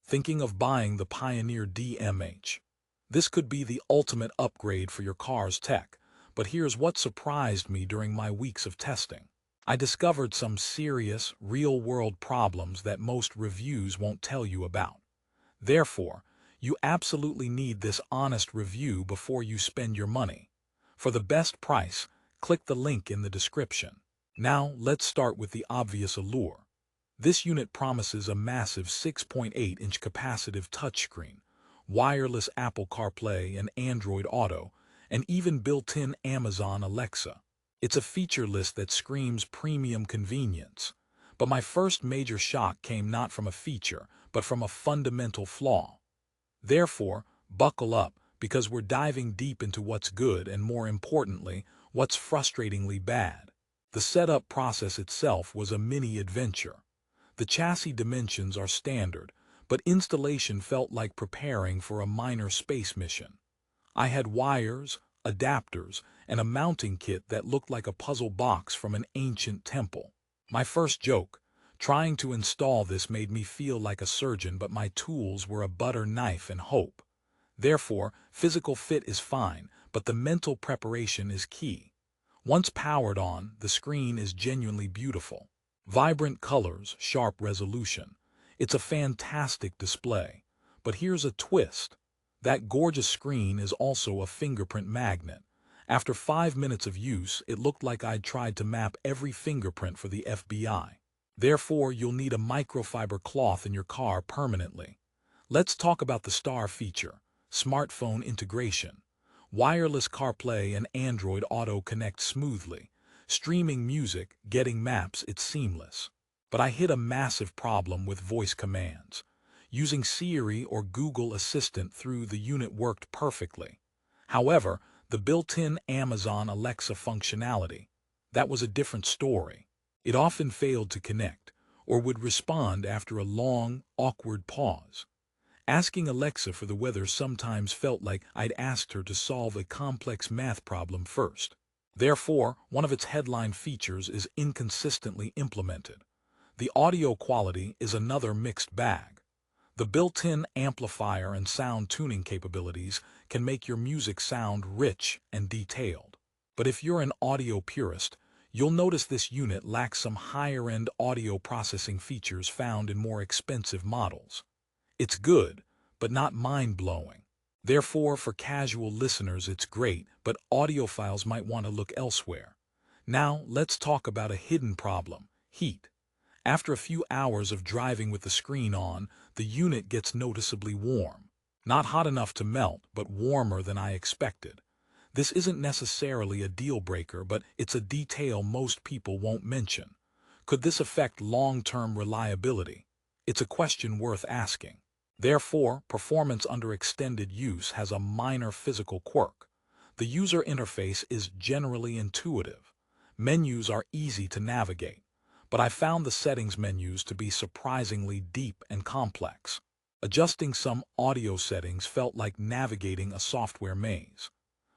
Thinking of buying the Pioneer DMH? This could be the ultimate upgrade for your car's tech, but here's what surprised me during my weeks of testing. I discovered some serious, real-world problems that most reviews won't tell you about. Therefore, you absolutely need this honest review before you spend your money. For the best price, click the link in the description. Now, let's start with the obvious allure. This unit promises a massive 6.8-inch capacitive touchscreen, wireless Apple CarPlay and Android Auto, and even built-in Amazon Alexa. It's a feature list that screams premium convenience. But my first major shock came not from a feature, but from a fundamental flaw. Therefore, buckle up, because we're diving deep into what's good and, more importantly, what's frustratingly bad. The setup process itself was a mini-adventure. The chassis dimensions are standard, but installation felt like preparing for a minor space mission. I had wires, adapters, and a mounting kit that looked like a puzzle box from an ancient temple. My first joke: trying to install this made me feel like a surgeon, but my tools were a butter knife and hope. Therefore, physical fit is fine, but the mental preparation is key. Once powered on, the screen is genuinely beautiful. Vibrant colors, sharp resolution. It's a fantastic display. But here's a twist. That gorgeous screen is also a fingerprint magnet. After 5 minutes of use, it looked like I'd tried to map every fingerprint for the FBI. Therefore, you'll need a microfiber cloth in your car permanently. Let's talk about the star feature: smartphone integration. Wireless CarPlay and Android Auto connect smoothly. Streaming music, getting maps, it's seamless. But I hit a massive problem with voice commands. Using Siri or Google Assistant through the unit worked perfectly. However, the built-in Amazon Alexa functionality, that was a different story. It often failed to connect, or would respond after a long, awkward pause. Asking Alexa for the weather sometimes felt like I'd asked her to solve a complex math problem first. Therefore, one of its headline features is inconsistently implemented. The audio quality is another mixed bag. The built-in amplifier and sound tuning capabilities can make your music sound rich and detailed. But if you're an audio purist, you'll notice this unit lacks some higher-end audio processing features found in more expensive models. It's good, but not mind-blowing. Therefore, for casual listeners it's great, but audiophiles might want to look elsewhere. Now, let's talk about a hidden problem: heat. After a few hours of driving with the screen on, the unit gets noticeably warm. Not hot enough to melt, but warmer than I expected. This isn't necessarily a deal-breaker, but it's a detail most people won't mention. Could this affect long-term reliability? It's a question worth asking. Therefore, performance under extended use has a minor physical quirk. The user interface is generally intuitive. Menus are easy to navigate, but I found the settings menus to be surprisingly deep and complex. Adjusting some audio settings felt like navigating a software maze.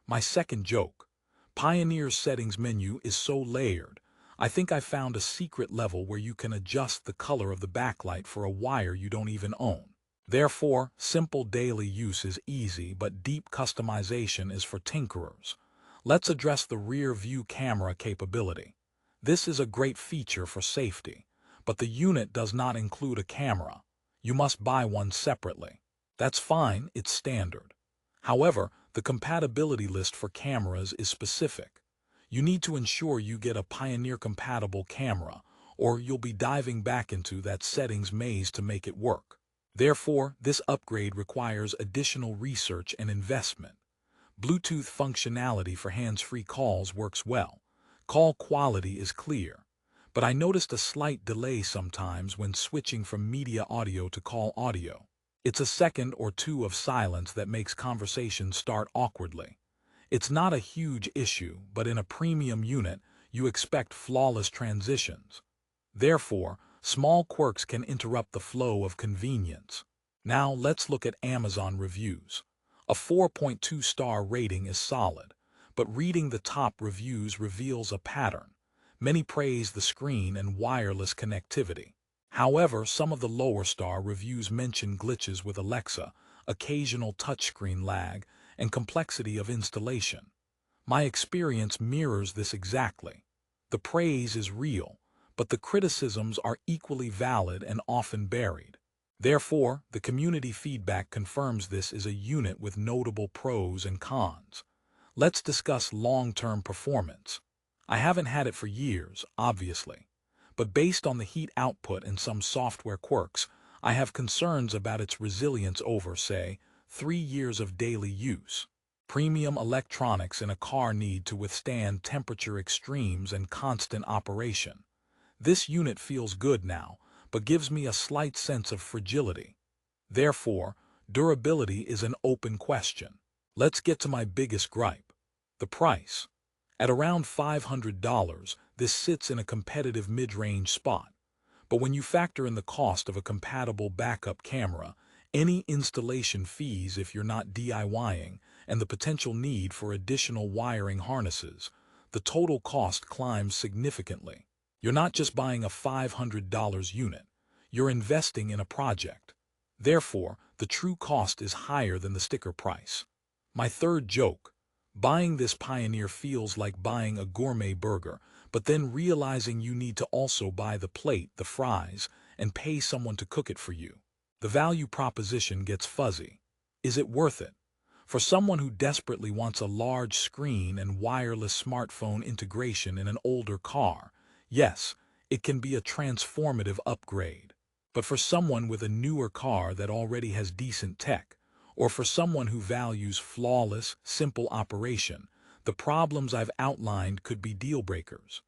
My second joke: Pioneer's settings menu is so layered. I think I found a secret level where you can adjust the color of the backlight for a wire you don't even own. Therefore, simple daily use is easy, but deep customization is for tinkerers. Let's address the rear view camera capability. This is a great feature for safety, but the unit does not include a camera. You must buy one separately. That's fine, it's standard. However, the compatibility list for cameras is specific. You need to ensure you get a Pioneer-compatible camera, or you'll be diving back into that settings maze to make it work. Therefore, this upgrade requires additional research and investment. Bluetooth functionality for hands-free calls works well. Call quality is clear, but I noticed a slight delay sometimes when switching from media audio to call audio. It's a second or two of silence that makes conversations start awkwardly. It's not a huge issue, but in a premium unit, you expect flawless transitions. Therefore, small quirks can interrupt the flow of convenience. Now let's look at Amazon reviews. A 4.2-star rating is solid, but reading the top reviews reveals a pattern. Many praise the screen and wireless connectivity. However, some of the lower star reviews mention glitches with Alexa, occasional touchscreen lag, and complexity of installation. My experience mirrors this exactly. The praise is real, but the criticisms are equally valid and often buried. Therefore, the community feedback confirms this is a unit with notable pros and cons. Let's discuss long-term performance. I haven't had it for years, obviously, but based on the heat output and some software quirks, I have concerns about its resilience over, say, 3 years of daily use. Premium electronics in a car need to withstand temperature extremes and constant operation. This unit feels good now, but gives me a slight sense of fragility. Therefore, durability is an open question. Let's get to my biggest gripe: the price. At around $500, this sits in a competitive mid-range spot. But when you factor in the cost of a compatible backup camera, any installation fees if you're not DIYing, and the potential need for additional wiring harnesses, the total cost climbs significantly. You're not just buying a $500 unit, you're investing in a project. Therefore, the true cost is higher than the sticker price. My third joke: buying this Pioneer feels like buying a gourmet burger, but then realizing you need to also buy the plate, the fries, and pay someone to cook it for you. The value proposition gets fuzzy. Is it worth it? For someone who desperately wants a large screen and wireless smartphone integration in an older car, yes, it can be a transformative upgrade. But for someone with a newer car that already has decent tech, or for someone who values flawless, simple operation, the problems I've outlined could be deal breakers.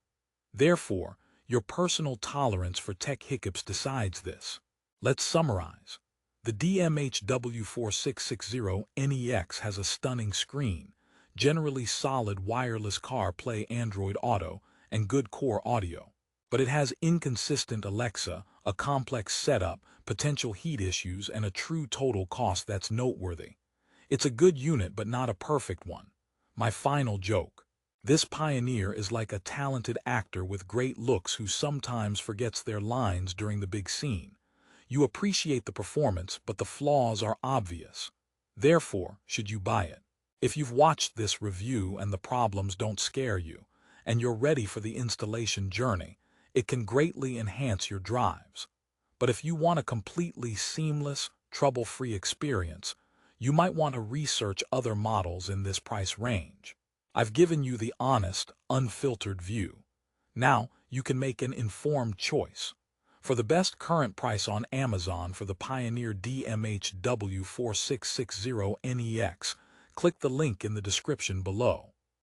Therefore, your personal tolerance for tech hiccups decides this. Let's summarize. The DMH-W4660NEX has a stunning screen, generally solid wireless CarPlay, Android Auto, and good core audio. But it has inconsistent Alexa, a complex setup, potential heat issues, and a true total cost that's noteworthy. It's a good unit but not a perfect one. My final joke: this Pioneer is like a talented actor with great looks who sometimes forgets their lines during the big scene. You appreciate the performance, but the flaws are obvious. Therefore, should you buy it? If you've watched this review and the problems don't scare you, and you're ready for the installation journey, it can greatly enhance your drives. But if you want a completely seamless, trouble-free experience, you might want to research other models in this price range. I've given you the honest, unfiltered view. Now, you can make an informed choice. For the best current price on Amazon for the Pioneer DMH-W4660NEX, click the link in the description below.